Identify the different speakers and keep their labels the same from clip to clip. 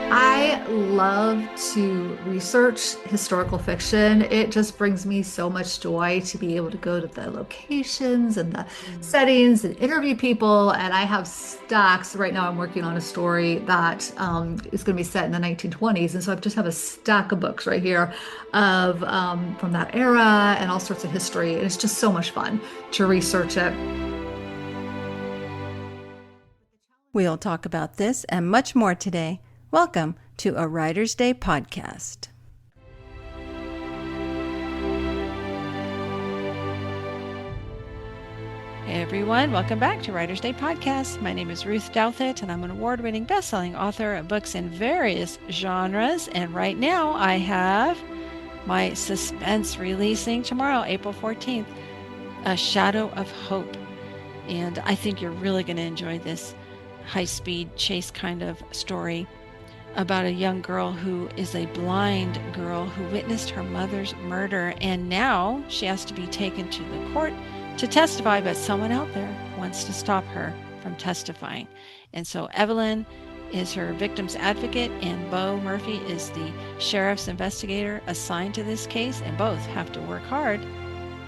Speaker 1: I love to research historical fiction. It just brings me so much joy to be able to go to the locations and the
Speaker 2: Mm.
Speaker 1: settings and interview people. And I have stacks. Right now, I'm working on a story that is going to be set in the 1920s. And so I just have a stack of books right here of from that era and all sorts of history. And it's just so much fun to research it.
Speaker 2: We'll talk about this and much more today. Welcome to a Writer's Day podcast. Hey everyone, welcome back to Writer's Day podcast. My name is Ruth Douthit, and I'm an award-winning best-selling author of books in various genres. And right now I have my suspense releasing tomorrow, April 14th, A Shadow of Hope. And I think you're really going to enjoy this high-speed chase kind of story about a young girl who is a blind girl who witnessed her mother's murder, and now she has to be taken to the court to testify, but someone out there wants to stop her from testifying. And so Evelyn is her victim's advocate, and Bo Murphy is the sheriff's investigator assigned to this case, and both have to work hard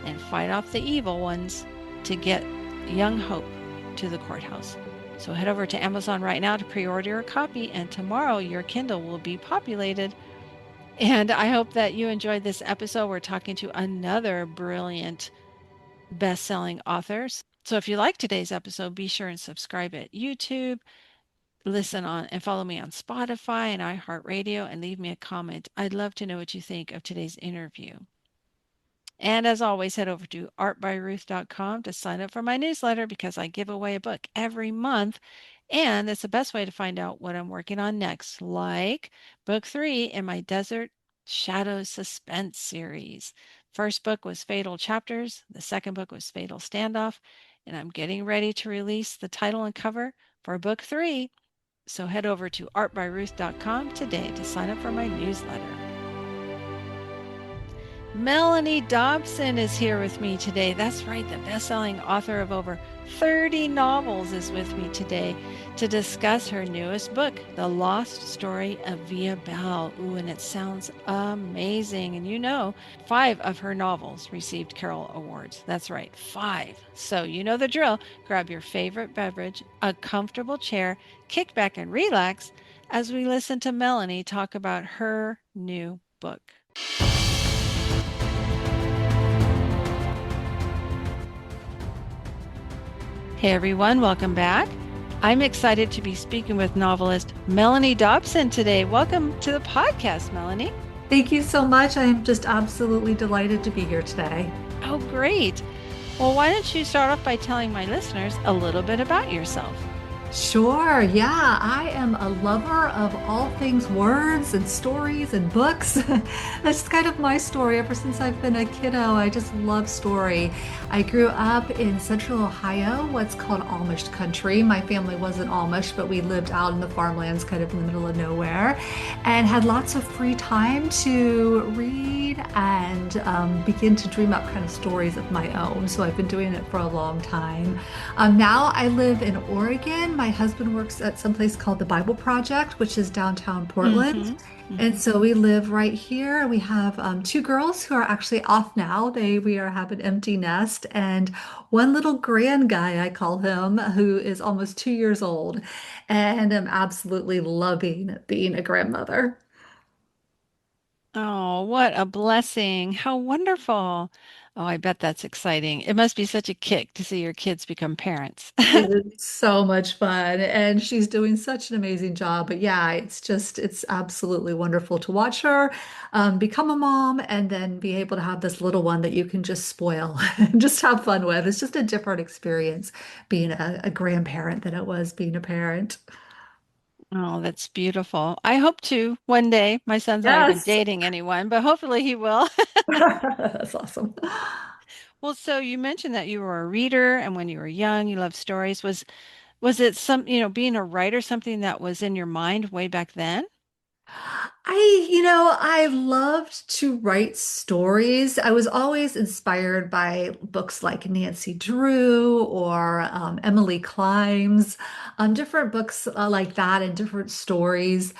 Speaker 2: and fight off the evil ones to get young Hope to the courthouse. So head over to Amazon right now to pre-order a copy, and tomorrow your Kindle will be populated. And I hope that you enjoyed this episode. We're talking to another brilliant best-selling author. So if you like today's episode, be sure and subscribe at YouTube, listen on and follow me on Spotify and iHeartRadio, and leave me a comment. I'd love to know what you think of today's interview. And as always, head over to artbyruth.com to sign up for my newsletter because I give away a book every month. And it's the best way to find out what I'm working on next, like book 3 in my Desert Shadows Suspense series. First book was Fatal Chapters. The second book was Fatal Standoff. And I'm getting ready to release the title and cover for book 3. So head over to artbyruth.com today to sign up for my newsletter. Melanie Dobson is here with me today. That's right, the best-selling author of over 30 novels is with me today to discuss her newest book, The Lost Story of Via Belle. Ooh, and it sounds amazing. And you know, 5 of her novels received Carol Awards. That's right, 5. So you know the drill. Grab your favorite beverage, a comfortable chair, kick back and relax as we listen to Melanie talk about her new book. Hey everyone, welcome back. I'm excited to be speaking with novelist Melanie Dobson today. Welcome to the podcast, Melanie.
Speaker 1: Thank you so much. I am just absolutely delighted to be here today.
Speaker 2: Oh, great. Well, why don't you start off by telling my listeners a little bit about yourself?
Speaker 1: Sure. Yeah, I am a lover of all things words and stories and books. That's kind of my story. Ever since I've been a kiddo, I just love story. I grew up in central Ohio, what's called Amish country. My family wasn't Amish, but we lived out in the farmlands, kind of in the middle of nowhere, and had lots of free time to read and begin to dream up kind of stories of my own. So I've been doing it for a long time. Now I live in Oregon. My husband works at some place called the Bible Project, which is downtown Portland.
Speaker 2: Mm-hmm.
Speaker 1: And
Speaker 2: Mm-hmm.
Speaker 1: so we live right here. We have 2 girls who are actually off now. We have an empty nest, and one little grand guy, I call him, who is almost 2 years old. And I'm absolutely loving being a grandmother.
Speaker 2: Oh, what a blessing. How wonderful. Oh, I bet that's exciting. It must be such a kick to see your kids become parents.
Speaker 1: It is so much fun, and she's doing such an amazing job. But yeah, it's absolutely wonderful to watch her become a mom and then be able to have this little one that you can just spoil and just have fun with. It's just a different experience being a grandparent than it was being a parent.
Speaker 2: Oh, that's beautiful. I hope to one day. My son's not even
Speaker 1: Yes.
Speaker 2: dating anyone, but hopefully he will.
Speaker 1: That's awesome.
Speaker 2: Well, so you mentioned that you were a reader and when you were young, you loved stories. Was it being a writer something that was in your mind way back then?
Speaker 1: I loved to write stories. I was always inspired by books like Nancy Drew or Emily Climb's, different books like that and different stories.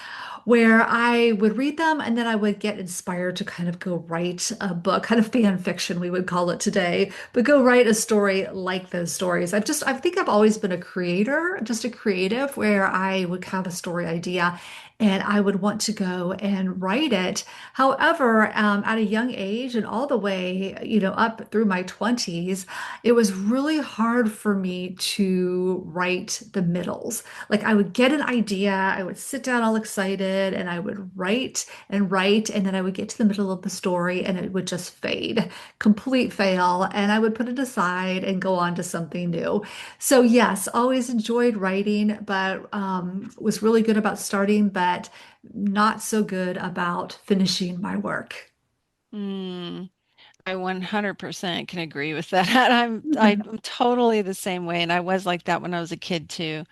Speaker 1: where I would read them and then I would get inspired to kind of go write a book, kind of fan fiction, we would call it today, but go write a story like those stories. I think I've always been a creator, just a creative, where I would have a story idea and I would want to go and write it. However, at a young age and all the way, up through my 20s, it was really hard for me to write the middles. Like I would get an idea, I would sit down all excited, and I would write, and then I would get to the middle of the story and it would just fade, complete fail, and I would put it aside and go on to something new. So yes, always enjoyed writing, but was really good about starting, but not so good about finishing my work.
Speaker 2: Mm, I 100% can agree with that. I'm totally the same way, and I was like that when I was a kid too.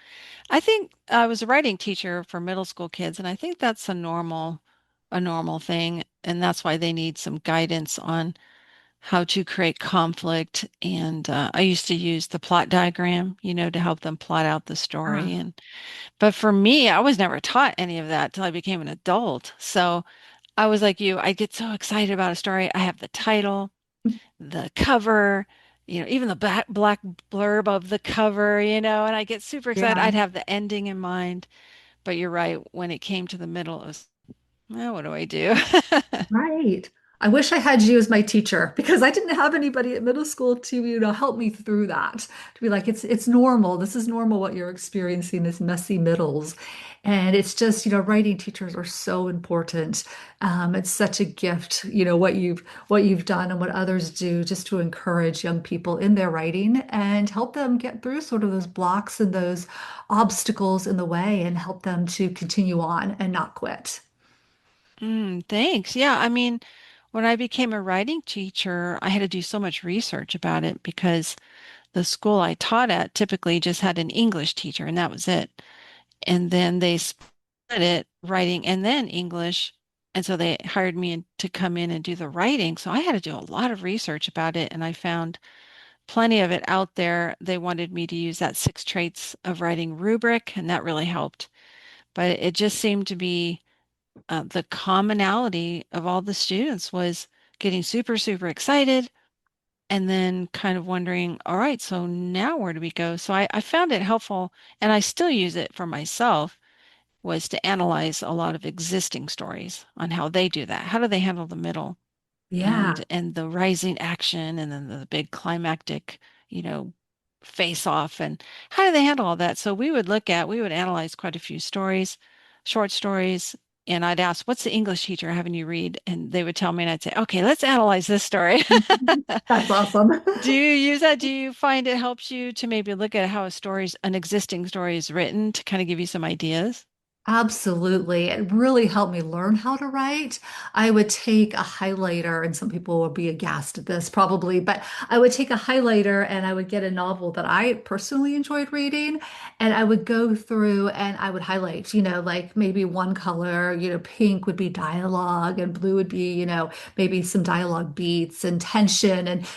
Speaker 2: I think I was a writing teacher for middle school kids, and I think that's a normal thing, and that's why they need some guidance on how to create conflict. And I used to use the plot diagram, to help them plot out the story.
Speaker 1: Ah,
Speaker 2: And but for me, I was never taught any of that till I became an adult. So I was like you, I get so excited about a story. I have the title, the cover, even the black blurb of the cover, and I get super excited.
Speaker 1: yeah.
Speaker 2: I'd have the ending in mind. But you're right, when it came to the middle, it was, well, what do I do?
Speaker 1: Right. I wish I had you as my teacher because I didn't have anybody at middle school to, help me through that. To be like, it's normal. This is normal what you're experiencing, this messy middles. And it's just, writing teachers are so important. It's such a gift, what you've done and what others do just to encourage young people in their writing and help them get through sort of those blocks and those obstacles in the way and help them to continue on and not quit.
Speaker 2: Thanks. Yeah, I mean, when I became a writing teacher, I had to do so much research about it because the school I taught at typically just had an English teacher and that was it. And then they split it writing and then English. And so they hired me to come in and do the writing. So I had to do a lot of research about it and I found plenty of it out there. They wanted me to use that 6 traits of writing rubric, and that really helped. But it just seemed to be the commonality of all the students was getting super, super excited and then kind of wondering, all right, so now where do we go? So I found it helpful, and I still use it for myself, was to analyze a lot of existing stories on how they do that. How do they handle the middle
Speaker 1: Yeah.
Speaker 2: and the rising action and then the big climactic, you know, face off, and how do they handle all that? So we would analyze quite a few stories, short stories, and I'd ask, what's the English teacher having you read? And they would tell me, and I'd say, okay, let's analyze this story.
Speaker 1: That's awesome.
Speaker 2: Do you use that? Do you find it helps you to maybe look at how an existing story is written to kind of give you some ideas?
Speaker 1: Absolutely. It really helped me learn how to write. I would take a highlighter, and some people will be aghast at this probably, but I would take a highlighter and I would get a novel that I personally enjoyed reading, and I would go through and I would highlight, like maybe one color, pink would be dialogue and blue would be, maybe some dialogue beats and tension and,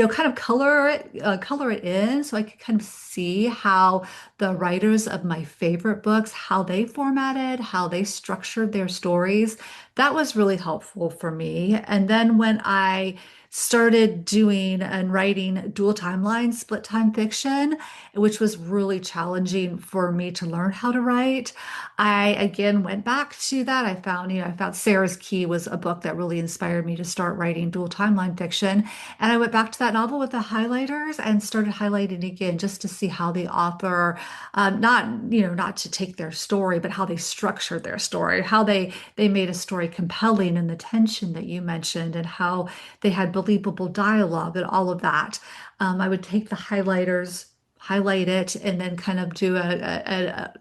Speaker 1: kind of color it in so I could kind of see how the writers of my favorite books, how they formatted, how they structured their stories. That was really helpful for me. And then when I started doing and writing dual timeline, split time fiction, which was really challenging for me to learn how to write, I again went back to that. I found Sarah's Key was a book that really inspired me to start writing dual timeline fiction. And I went back to that novel with the highlighters and started highlighting again just to see how the author not to take their story, but how they structured their story, how they made a story compelling and the tension that you mentioned, and how they had believable dialogue and all of that. I would take the highlighters, highlight it, and then kind of do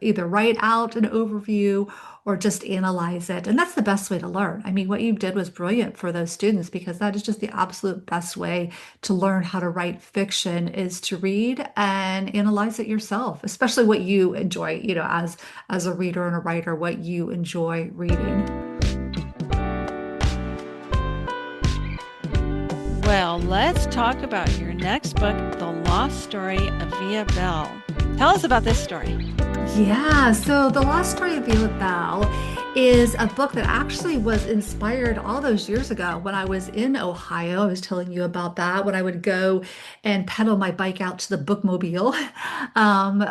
Speaker 1: either write out an overview or just analyze it. And that's the best way to learn. I mean, what you did was brilliant for those students because that is just the absolute best way to learn how to write fiction is to read and analyze it yourself, especially what you enjoy, as a reader and a writer, what you enjoy reading.
Speaker 2: Well, let's talk about your next book, The Lost Story of Via Belle. Tell us about this story.
Speaker 1: Yeah, so The Lost Story of Via Belle is a book that actually was inspired all those years ago when I was in Ohio. I was telling you about that when I would go and pedal my bike out to the bookmobile um,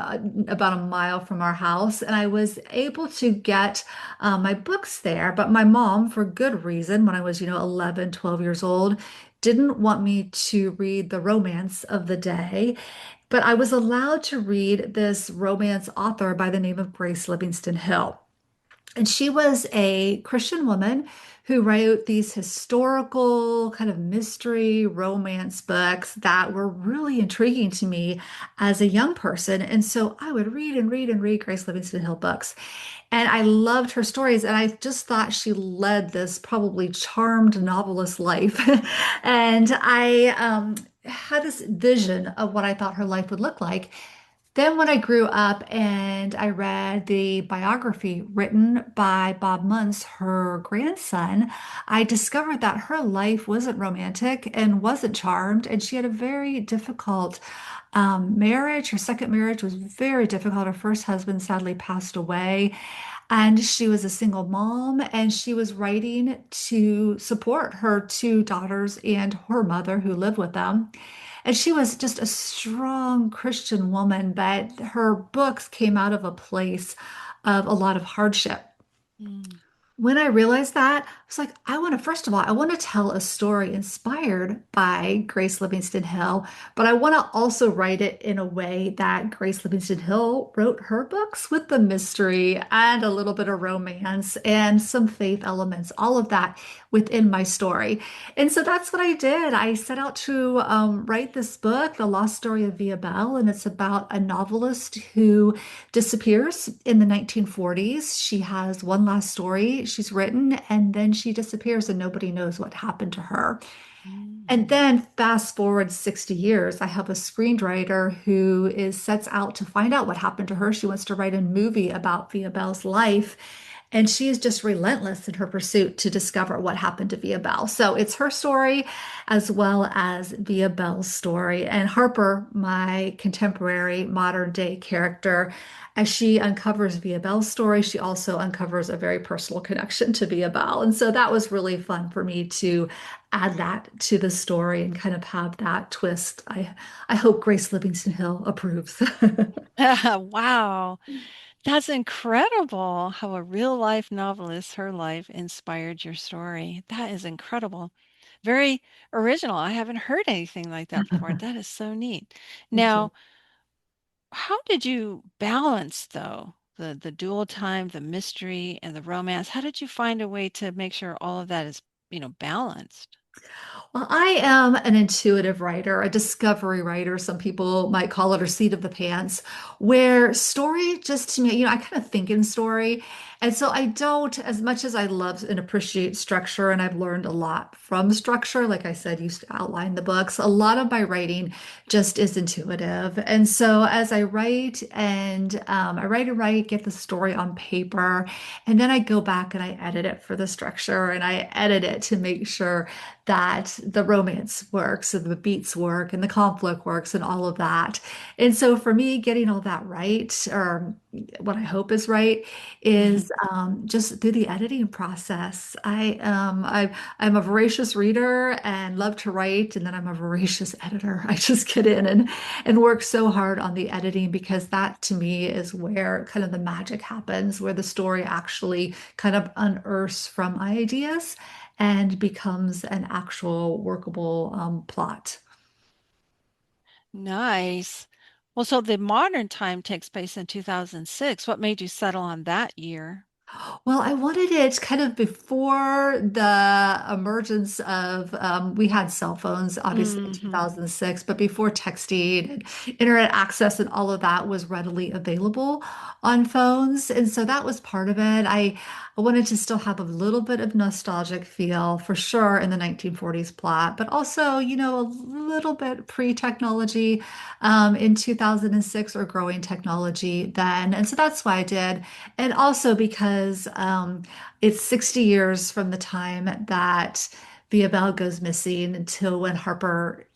Speaker 1: about a mile from our house. And I was able to get my books there. But my mom, for good reason, when I was, 11, 12 years old, didn't want me to read the romance of the day. But I was allowed to read this romance author by the name of Grace Livingston Hill. And she was a Christian woman who wrote these historical kind of mystery romance books that were really intriguing to me as a young person. And so I would read and read and read Grace Livingston Hill books. And I loved her stories. And I just thought she led this probably charmed novelist life. And I had this vision of what I thought her life would look like. Then, when I grew up and I read the biography written by Bob Muntz, her grandson, I discovered that her life wasn't romantic and wasn't charmed, and she had a very difficult marriage. Her second marriage was very difficult. Her first husband sadly passed away, and she was a single mom, and she was writing to support her two daughters and her mother who lived with them. And she was just a strong Christian woman, but her books came out of a place of a lot of hardship.
Speaker 2: Mm.
Speaker 1: When I realized that, I was like, first of all, I want to tell a story inspired by Grace Livingston Hill, but I want to also write it in a way that Grace Livingston Hill wrote her books with the mystery and a little bit of romance and some faith elements, all of that within my story. And so that's what I did. I set out to write this book, The Lost Story of Via Belle, and it's about a novelist who disappears in the 1940s. She has one last story she's written, and then she disappears, and nobody knows what happened to her. And
Speaker 2: Mm.
Speaker 1: then fast forward 60 years, I have a screenwriter who is sets out to find out what happened to her. She wants to write a movie about Via Belle's life. And she is just relentless in her pursuit to discover what happened to Via Belle. So it's her story as well as Via Belle's story. And Harper, my contemporary modern day character, as she uncovers Via Belle's story, she also uncovers a very personal connection to Via Belle. And so that was really fun for me to add that to the story and kind of have that twist. I hope Grace Livingston Hill approves.
Speaker 2: Wow, that's incredible how a real life novelist, her life inspired your story. That is incredible. Very original. I haven't heard anything like that before. That is so neat.
Speaker 1: Thank you.
Speaker 2: Now, how did you balance though the dual time, the mystery, and the romance? How did you find a way to make sure all of that is, balanced?
Speaker 1: Well, I am an intuitive writer, a discovery writer, some people might call it, or seat of the pants, where story just to me, I kind of think in story. And so I don't, as much as I love and appreciate structure, and I've learned a lot from structure, like I said, used to outline the books, a lot of my writing just is intuitive. And so as I write and write, get the story on paper, and then I go back and I edit it for the structure and I edit it to make sure that the romance works and the beats work and the conflict works and all of that. And so for me, getting all that right, or what I hope is right, is just through the editing process. I'm a voracious reader and love to write, and then I'm a voracious editor. I just get in and work so hard on the editing because that to me is where kind of the magic happens, where the story actually kind of unearths from ideas and becomes an actual workable plot.
Speaker 2: Nice. Well, so the modern time takes place in 2006. What made you settle on that year?
Speaker 1: Well, I wanted it kind of before the emergence of, we had cell phones, obviously in
Speaker 2: Hmm.
Speaker 1: 2006, but before texting and internet access and all of that was readily available on phones. And so that was part of it. I wanted to still have a little bit of nostalgic feel for sure in the 1940s plot, but also, a little bit pre-technology in 2006 or growing technology then. And so that's why I did. And also because it's 60 years from the time that Via Belle goes missing until when Harper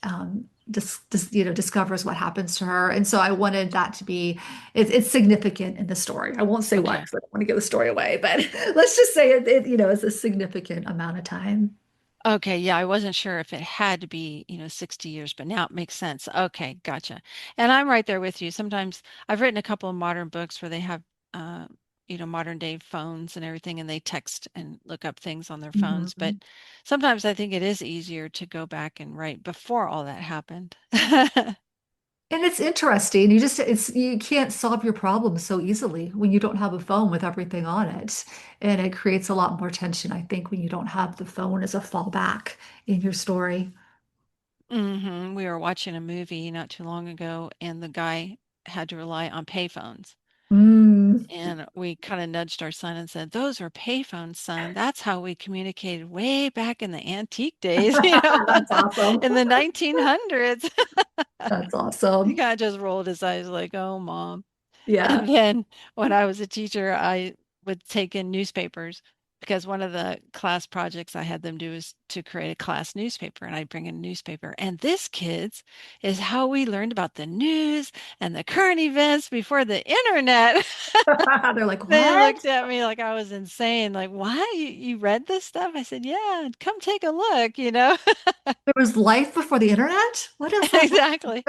Speaker 1: discovers what happens to her. And so I wanted that to be it's significant in the story. I won't say why
Speaker 2: Okay.
Speaker 1: because I don't want to give the story away, but let's just say it is a significant amount of time.
Speaker 2: Okay, yeah, I wasn't sure if it had to be, 60 years, but now it makes sense. Okay, gotcha. And I'm right there with you. Sometimes I've written a couple of modern books where they have, uh, modern day phones and everything, and they text and look up things on their phones. But
Speaker 1: Mhm.
Speaker 2: sometimes I think it is easier to go back and write before all that happened.
Speaker 1: And it's interesting. You can't solve your problems so easily when you don't have a phone with everything on it. And it creates a lot more tension, I think, when you don't have the phone as a fallback in your story.
Speaker 2: We were watching a movie not too long ago, and the guy had to rely on payphones.
Speaker 1: Mm.
Speaker 2: And we kind of nudged our son and said, "Those are payphones, son. That's how we communicated way back in the antique days,
Speaker 1: That's awesome.
Speaker 2: in the 1900s."
Speaker 1: That's
Speaker 2: He
Speaker 1: awesome.
Speaker 2: kind of just rolled his eyes like, "Oh, mom."
Speaker 1: Yeah.
Speaker 2: And then when I was a teacher, I would take in newspapers because one of the class projects I had them do is to create a class newspaper, and I'd bring in a newspaper. And this, kids, is how we learned about the news and the current events before the internet.
Speaker 1: They're like,
Speaker 2: They
Speaker 1: what?
Speaker 2: looked at me like I was insane. Like, "What? You read this stuff?" I said, "Yeah, come take a look."
Speaker 1: There was life before the internet? What is that?
Speaker 2: Exactly.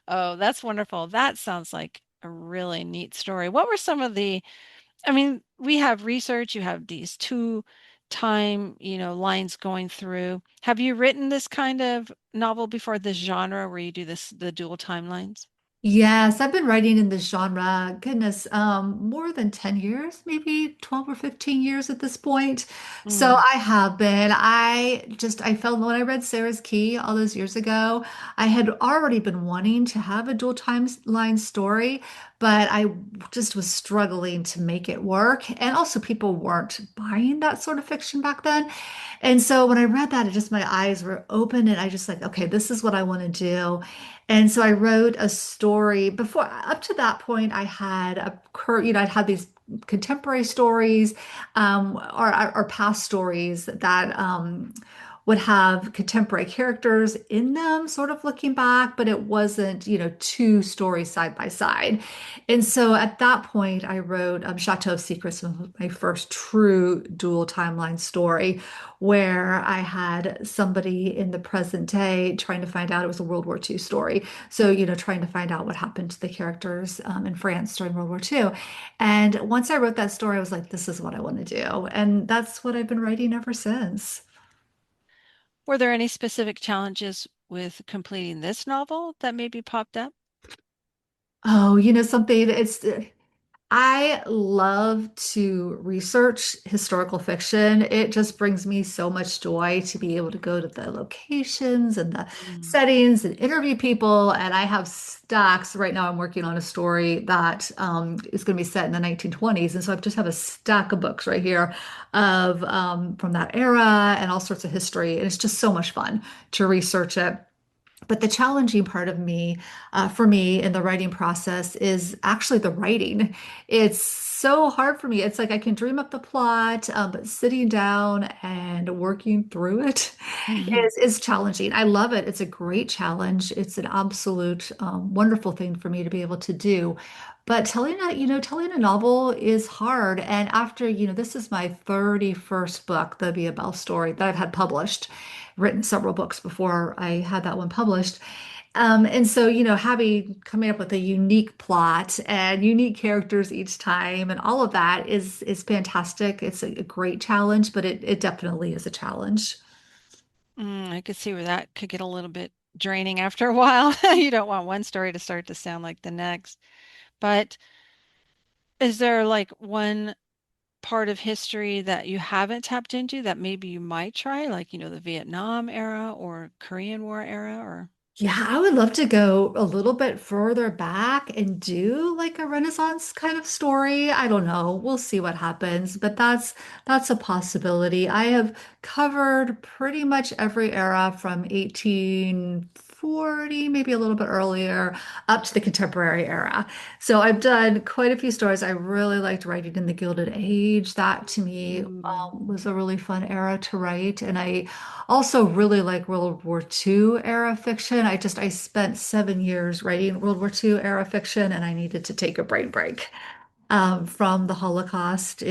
Speaker 2: Oh, that's wonderful. That sounds like a really neat story. What were some of I mean, we have research, you have these two time, lines going through. Have you written this kind of novel before, this genre where you do the dual timelines?
Speaker 1: Yes, I've been writing in this genre, goodness, more than 10 years, maybe 12 or 15 years at this point. So
Speaker 2: Mm,
Speaker 1: I have been. I felt when I read Sarah's Key all those years ago, I had already been wanting to have a dual timeline story, but I just was struggling to make it work. And also people weren't buying that sort of fiction back then. And so when I read that, my eyes were open and I just like, okay, this is what I want to do. And so I wrote a story before up to that point I had I'd had these contemporary stories or past stories that would have contemporary characters in them, sort of looking back, but it wasn't, two stories side by side. And so at that point, I wrote Chateau of Secrets, my first true dual timeline story, where I had somebody in the present day trying to find out it was a World War II story. So, trying to find out what happened to the characters in France during World War II. And once I wrote that story, I was like, this is what I want to do. And that's what I've been writing ever since.
Speaker 2: were there any specific challenges with completing this novel that maybe popped up?
Speaker 1: Oh, something, I love to research historical fiction. It just brings me so much joy to be able to go to the locations and the
Speaker 2: Mm,
Speaker 1: settings and interview people. And I have stacks. Right now, I'm working on a story that is going to be set in the 1920s. And so I just have a stack of books right here of from that era and all sorts of history. And it's just so much fun to research it. But the challenging part for me in the writing process is actually the writing. It's so hard for me. It's like I can dream up the plot, but sitting down and working through it
Speaker 2: mhm.
Speaker 1: is challenging. I love it. It's a great challenge. It's an absolute wonderful thing for me to be able to do. But telling a novel is hard. And after, this is my 31st book, the Via Belle story that I've had published, written several books before I had that one published. And so, coming up with a unique plot and unique characters each time and all of that is fantastic. It's a great challenge, but it definitely is a challenge.
Speaker 2: I could see where that could get a little bit draining after a while. You don't want one story to start to sound like the next. But is there like one part of history that you haven't tapped into that maybe you might try, like, the Vietnam era or Korean War era, or
Speaker 1: Yeah, I would love to go a little bit further back and do like a Renaissance kind of story. I don't know. We'll see what happens, but that's a possibility. I have covered pretty much every era from 1830 1840, maybe a little bit earlier, up to the contemporary era. So I've done quite a few stories. I really liked writing in the Gilded Age. That to me
Speaker 2: Mm.
Speaker 1: was a really fun era to write. And I also really like World War II era fiction. I spent 7 years writing World War II era fiction, and I needed to take a brain break from the Holocaust.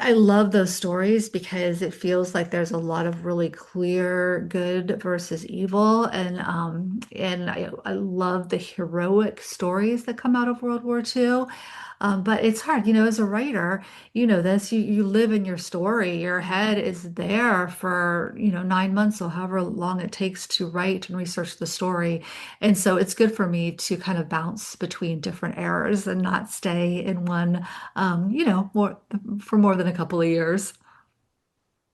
Speaker 1: I love those stories because it feels like there's a lot of really clear good versus evil, and I love the heroic stories that come out of World War II. But it's hard, as a writer, this, you live in your story. Your head is there for, 9 months or however long it takes to write and research the story. And so it's good for me to kind of bounce between different eras and not stay in one more for more than a couple of years.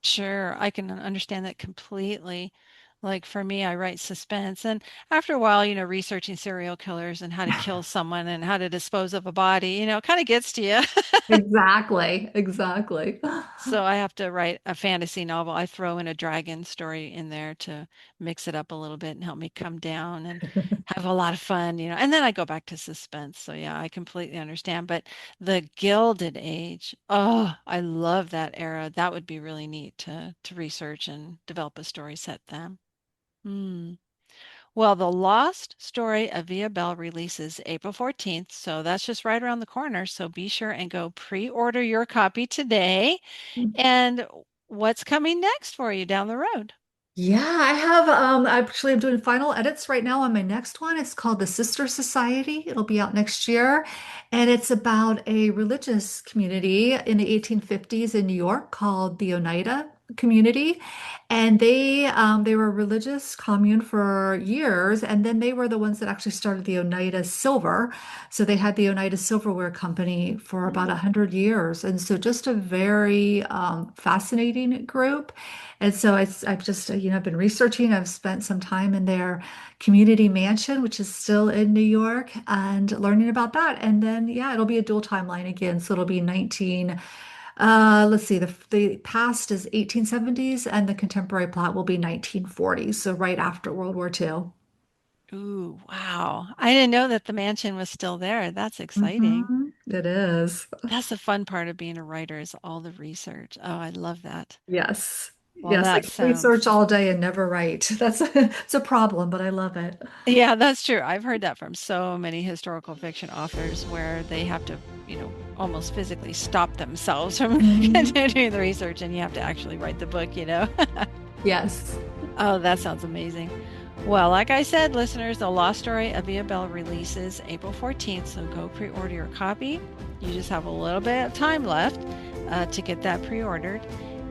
Speaker 2: Sure, I can understand that completely. Like for me, I write suspense, and after a while, researching serial killers and how to kill someone and how to dispose of a body, it kind of gets to you.
Speaker 1: Exactly, exactly.
Speaker 2: So I have to write a fantasy novel. I throw in a dragon story in there to mix it up a little bit and help me come down and have a lot of fun, and then I go back to suspense. So yeah, I completely understand. But the Gilded Age, oh, I love that era. That would be really neat to research and develop a story set then. Hmm. Well, The Lost Story of Via Belle releases April 14th, so that's just right around the corner. So be sure and go pre-order your copy today. And what's coming next for you down the road?
Speaker 1: Yeah, I have actually I'm doing final edits right now on my next one. It's called The Sister Society. It'll be out next year. And it's about a religious community in the 1850s in New York called the Oneida community. And they were a religious commune for years, and then they were the ones that actually started the Oneida Silver. So they had the Oneida Silverware Company for about
Speaker 2: Mm.
Speaker 1: 100 years. And so just a very fascinating group. And so I've just, I've been researching. I've spent some time in their community mansion, which is still in New York, and learning about that. And then, yeah, it'll be a dual timeline again. So it'll be let's see, the past is 1870s and the contemporary plot will be 1940s. So right after World War II.
Speaker 2: Ooh, wow. I didn't know that the mansion was still there. That's exciting.
Speaker 1: It is.
Speaker 2: That's the fun part of being a writer is all the research. Oh, I love that.
Speaker 1: Yes.
Speaker 2: Well,
Speaker 1: Yes. I
Speaker 2: that
Speaker 1: can research
Speaker 2: sounds,
Speaker 1: all day and never write. It's a problem, but I love it.
Speaker 2: yeah, that's true. I've heard that from so many historical fiction authors where they have to, almost physically stop themselves from
Speaker 1: Mhm.
Speaker 2: continuing the research and you have to actually write the book.
Speaker 1: Yes.
Speaker 2: Oh, that sounds amazing. Well, like I said, listeners, The Lost Story of Via Belle releases April 14th, so go pre-order your copy. You just have a little bit of time left to get that pre-ordered.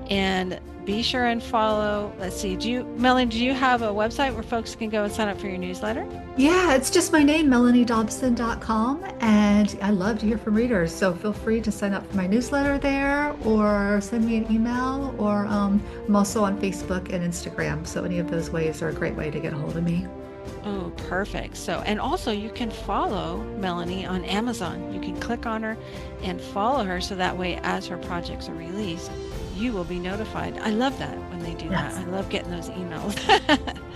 Speaker 2: And be sure and follow, let's see, Melanie, do you have a website where folks can go and sign up for your newsletter?
Speaker 1: Yeah, it's just my name, melaniedobson.com. And I love to hear from readers. So feel free to sign up for my newsletter there or send me an email. Or I'm also on Facebook and Instagram. So any of those ways are a great way to get a hold of me.
Speaker 2: Oh, perfect. So, and also you can follow Melanie on Amazon. You can click on her and follow her so that way as her projects are released, you will be notified. I love that when they do that.
Speaker 1: Yes,
Speaker 2: I love getting those emails.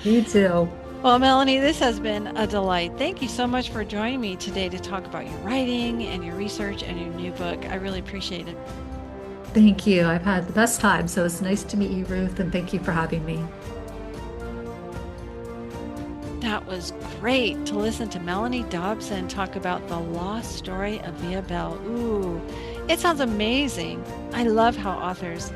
Speaker 1: me too.
Speaker 2: Well, Melanie, this has been a delight. Thank you so much for joining me today to talk about your writing and your research and your new book. I really appreciate it.
Speaker 1: Thank you. I've had the best time. So it's nice to meet you, Ruth, and thank you for having me.
Speaker 2: That was great to listen to Melanie Dobson talk about The Lost Story of Via Belle. Ooh, it sounds amazing. I love how authors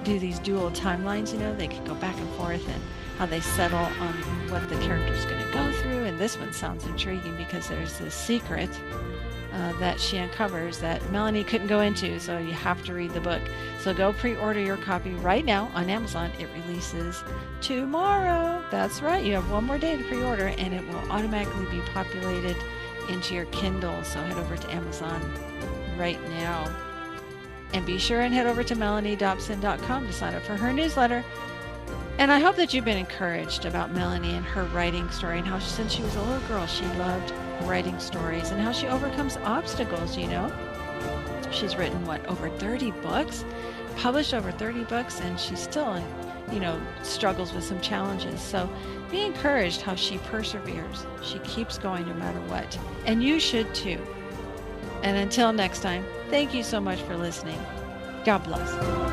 Speaker 2: do these dual timelines, they can go back and forth and how they settle on what the character's going to go through. And this one sounds intriguing because there's this secret that she uncovers that Melanie couldn't go into, so you have to read the book. So go pre-order your copy right now on Amazon. It releases tomorrow. That's right. You have one more day to pre-order and it will automatically be populated into your Kindle. So head over to Amazon right now. And be sure and head over to melaniedobson.com to sign up for her newsletter. And I hope that you've been encouraged about Melanie and her writing story and how since she was a little girl, she loved writing stories and how she overcomes obstacles. She's written, over 30 books, published over 30 books, and she's still struggles with some challenges. So be encouraged how she perseveres. She keeps going no matter what. And you should too. And until next time, thank you so much for listening. God bless.